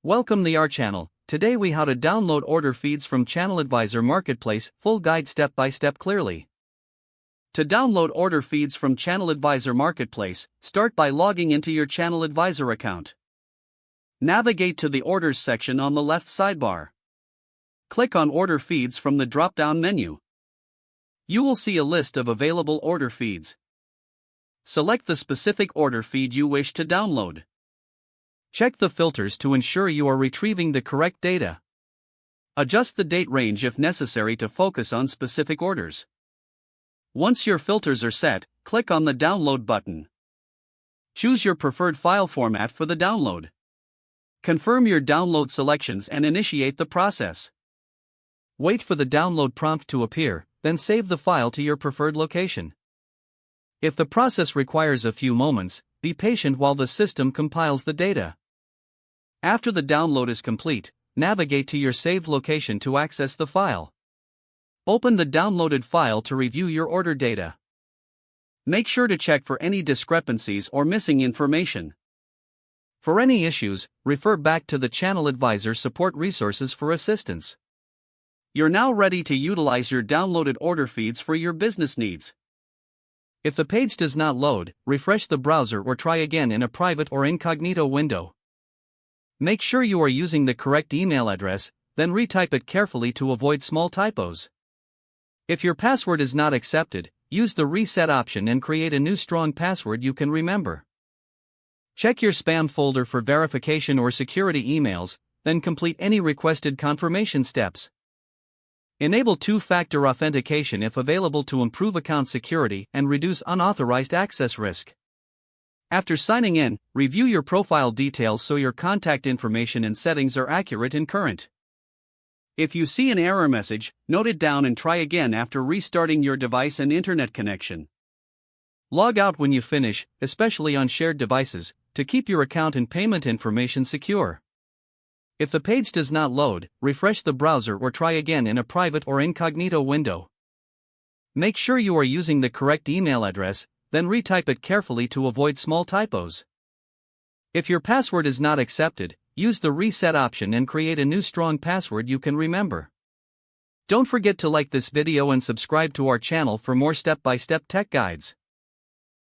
Welcome to our channel. Today we how to download order feeds from ChannelAdvisor Marketplace, full guide step by step clearly. To download order feeds from ChannelAdvisor Marketplace, start by logging into your ChannelAdvisor account. Navigate to the Orders section on the left sidebar. Click on Order Feeds from the drop-down menu. You will see a list of available order feeds. Select the specific order feed you wish to download. Check the filters to ensure you are retrieving the correct data. Adjust the date range if necessary to focus on specific orders. Once your filters are set, click on the Download button. Choose your preferred file format for the download. Confirm your download selections and initiate the process. Wait for the download prompt to appear, then save the file to your preferred location. If the process requires a few moments, be patient while the system compiles the data. After the download is complete, navigate to your saved location to access the file. Open the downloaded file to review your order data. Make sure to check for any discrepancies or missing information. For any issues, refer back to the ChannelAdvisor support resources for assistance. You're now ready to utilize your downloaded order feeds for your business needs. If the page does not load, refresh the browser or try again in a private or incognito window. Make sure you are using the correct email address, then retype it carefully to avoid small typos. If your password is not accepted, use the reset option and create a new strong password you can remember. Check your spam folder for verification or security emails, then complete any requested confirmation steps. Enable two-factor authentication if available to improve account security and reduce unauthorized access risk. After signing in, review your profile details so your contact information and settings are accurate and current. If you see an error message, note it down and try again after restarting your device and internet connection. Log out when you finish, especially on shared devices, to keep your account and payment information secure. If the page does not load, refresh the browser or try again in a private or incognito window. Make sure you are using the correct email address, then retype it carefully to avoid small typos. If your password is not accepted, use the reset option and create a new strong password you can remember. Don't forget to like this video and subscribe to our channel for more step-by-step tech guides.